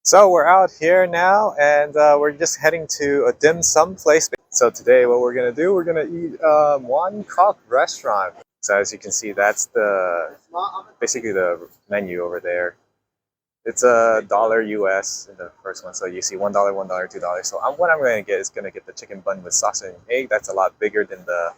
So we're out here now, and we're just heading to a dim sum place. So today, what we're gonna do, we're gonna eat one Kok restaurant. So as you can see, that's the basically the menu over there. It's a dollar US in the first one. So you see $1, $1, $2. So what I'm gonna get is gonna get the chicken bun with sausage and egg. That's a lot bigger than the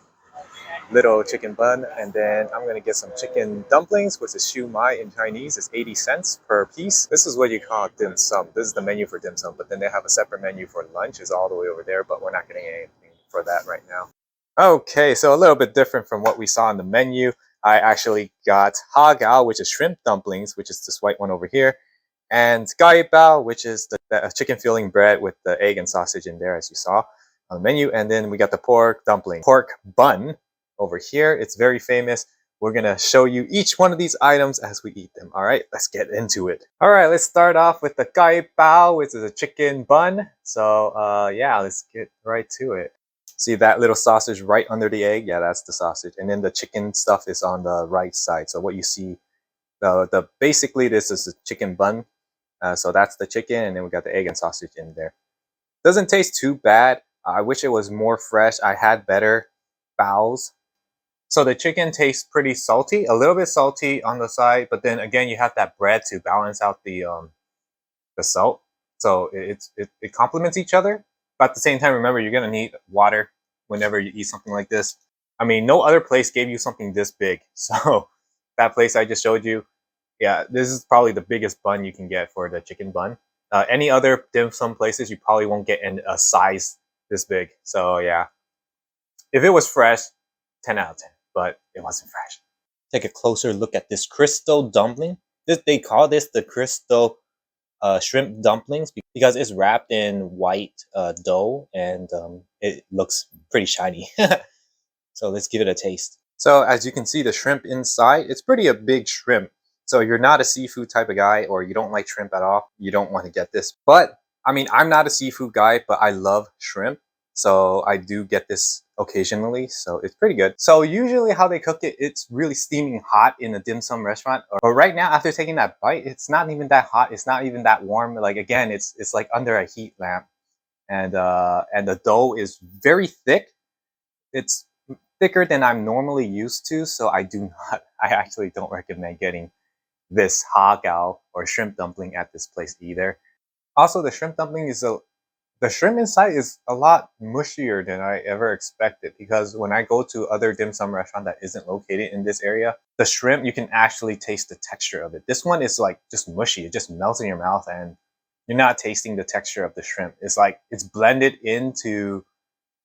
little chicken bun, and then I'm gonna get some chicken dumplings, which is shu mai in Chinese. It's 80 cents per piece. This is what you call dim sum. This is the menu for dim sum, but then they have a separate menu for lunch. It's all the way over there, but we're not getting anything for that right now. Okay, so a little bit different from what we saw on the menu. I actually got ha gao, which is shrimp dumplings, which is this white one over here, and gai bao, which is the chicken filling bread with the egg and sausage in there, as you saw on the menu. And then we got the pork dumpling, pork bun over here. It's very famous. We're gonna show you each one of these items as we eat them. All right, let's get into it. All right, let's start off with the gai bao, which is a chicken bun. So yeah, let's get right to it. See that little sausage right under the egg? Yeah, that's the sausage. And then the chicken stuff is on the right side. So what you see, the basically this is a chicken bun. So that's the chicken, and then we got the egg and sausage in there. Doesn't taste too bad. I wish it was more fresh. I had better baos. So the chicken tastes pretty salty, a little bit salty on the side, but then again you have that bread to balance out the salt. So it complements each other. But at the same time, remember you're gonna need water whenever you eat something like this. I mean, no other place gave you something this big. So that place I just showed you, yeah, this is probably the biggest bun you can get for the chicken bun. Any other dim sum places, you probably won't get a size this big. So yeah, if it was fresh, 10 out of 10, but it wasn't fresh. Take a closer look at this crystal dumpling. They call this the crystal shrimp dumplings because it's wrapped in white dough, and it looks pretty shiny. So let's give it a taste. So as you can see, the shrimp inside, it's pretty a big shrimp. So if you're not a seafood type of guy, or you don't like shrimp at all, you don't want to get this. But I mean, I'm not a seafood guy, but I love shrimp. So I do get this occasionally. So it's pretty good. So usually how they cook it, it's really steaming hot in a dim sum restaurant. But right now, after taking that bite, it's not even that hot. It's not even that warm. Like again, it's like under a heat lamp. And the dough is very thick. It's thicker than I'm normally used to, so I actually don't recommend getting this ha gao or shrimp dumpling at this place either. Also, the shrimp dumpling the shrimp inside is a lot mushier than I ever expected, because when I go to other dim sum restaurant that isn't located in this area, the shrimp, you can actually taste the texture of it. This one is like just mushy. It just melts in your mouth and you're not tasting the texture of the shrimp. It's like it's blended into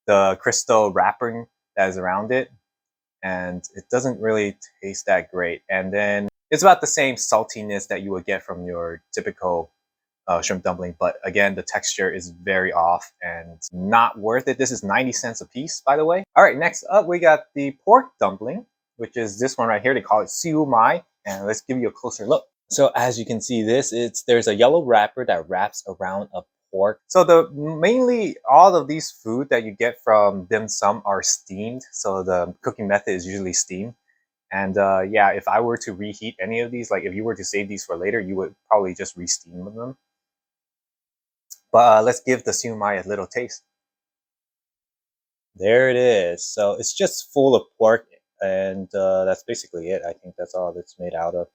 the crystal wrapping that is around it, and it doesn't really taste that great. And then it's about the same saltiness that you would get from your typical shrimp dumpling, but again, the texture is very off and not worth it. This is 90 cents a piece, by the way. All right, next up we got the pork dumpling, which is this one right here. They call it siu mai, and let's give you a closer look. So as you can see, there's a yellow wrapper that wraps around a pork. So mainly all of these food that you get from dim sum are steamed. So the cooking method is usually steam. And yeah, if I were to reheat any of these, like if you were to save these for later, you would probably just re-steam them. But let's give the siu mai a little taste. There it is. So it's just full of pork, and that's basically it. I think that's all it's made out of.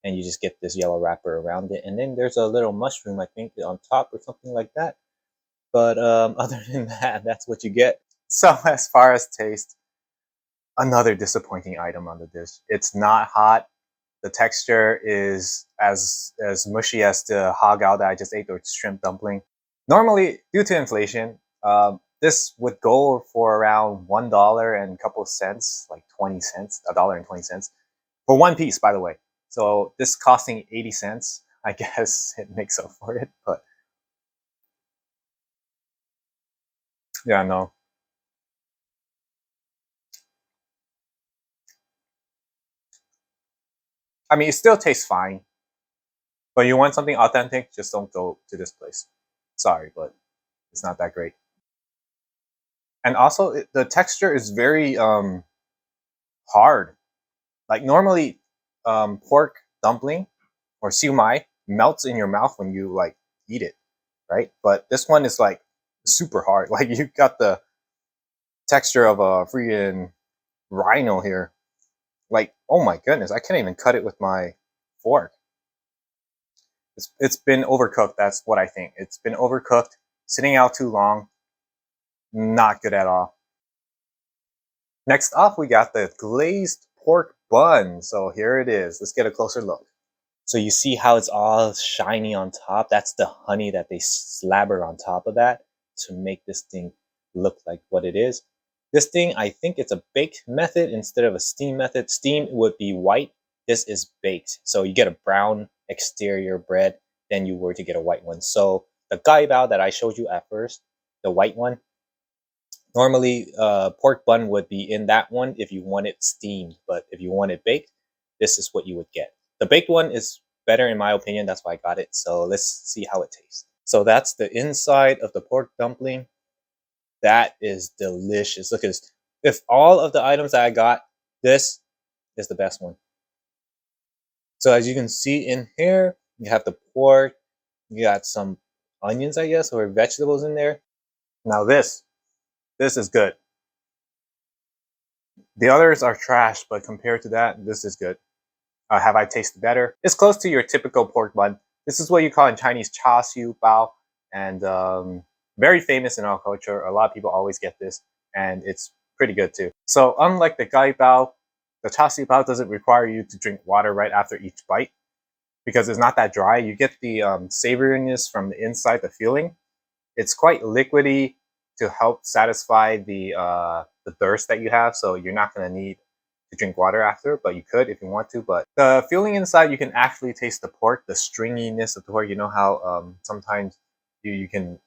And you just get this yellow wrapper around it, and then there's a little mushroom, I think, on top or something like that. But other than that, that's what you get. So as far as taste, another disappointing item on the dish. It's not hot. The texture is as mushy as the ha gao that I just ate, or shrimp dumpling. Normally, due to inflation, this would go for around $1 and a couple of cents, like 20 cents, $1.20 for one piece, by the way. So this costing 80 cents, I guess it makes up for it. But yeah, no. I mean, it still tastes fine, but you want something authentic, just don't go to this place. Sorry, but it's not that great. And also, the texture is very hard. Like normally, pork dumpling or siu mai, melts in your mouth when you like eat it, right? But this one is like super hard. Like you got the texture of a freaking rhino here. Like, oh my goodness, I can't even cut it with my fork. It's been overcooked. That's what I think. It's been overcooked, sitting out too long. Not good at all. Next up, we got the glazed pork bun. So here it is. Let's get a closer look. So you see how it's all shiny on top? That's the honey that they slabber on top of that to make this thing look like what it is. This thing, I think it's a baked method instead of a steam method. Steam would be white. This is baked. So you get a brown exterior bread, then you were to get a white one. So the gai bao that I showed you at first, the white one, normally pork bun would be in that one if you want it steamed. But if you want it baked, this is what you would get. The baked one is better in my opinion. That's why I got it. So let's see how it tastes. So that's the inside of the pork dumpling. That is delicious. Look at this. If all of the items that I got, this is the best one. So as you can see in here, you have the pork, you got some onions, I guess, or vegetables in there. Now this is good. The others are trash, but compared to that, this is good. Have I tasted better? It's close to your typical pork bun. This is what you call in Chinese cha siu bao, and very famous in our culture. A lot of people always get this, and it's pretty good too. So unlike the gai bao, the cha siu bao doesn't require you to drink water right after each bite because it's not that dry. You get the savoriness from the inside, the feeling. It's quite liquidy to help satisfy the thirst that you have. So you're not going to need to drink water after, but you could if you want to. But the feeling inside, you can actually taste the pork, the stringiness of the pork. You know how sometimes you can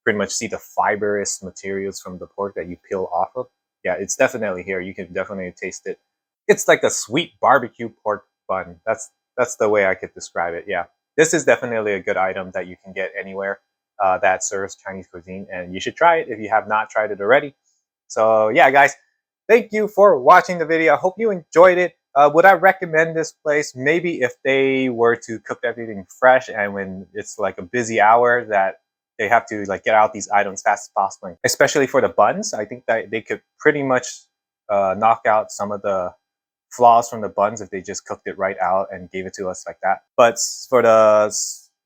pretty much see the fibrous materials from the pork that you peel off of. Yeah, it's definitely here. You can definitely taste it. It's like a sweet barbecue pork bun. That's the way I could describe it. Yeah, this is definitely a good item that you can get anywhere that serves Chinese cuisine, and you should try it if you have not tried it already. So yeah, guys, thank you for watching the video. I hope you enjoyed it. Would I recommend this place? Maybe if they were to cook everything fresh and when it's like a busy hour that they have to like get out these items fast as possible. Especially for the buns, I think that they could pretty much knock out some of the flaws from the buns if they just cooked it right out and gave it to us like that. But for the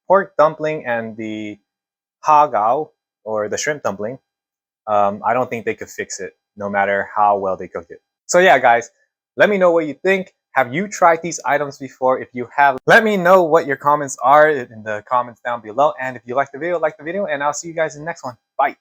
pork dumpling and the ha gao or the shrimp dumpling, I don't think they could fix it no matter how well they cook it. So yeah, guys, let me know what you think. Have you tried these items before? If you have, let me know what your comments are in the comments down below. And if you like the video, and I'll see you guys in the next one. Bye.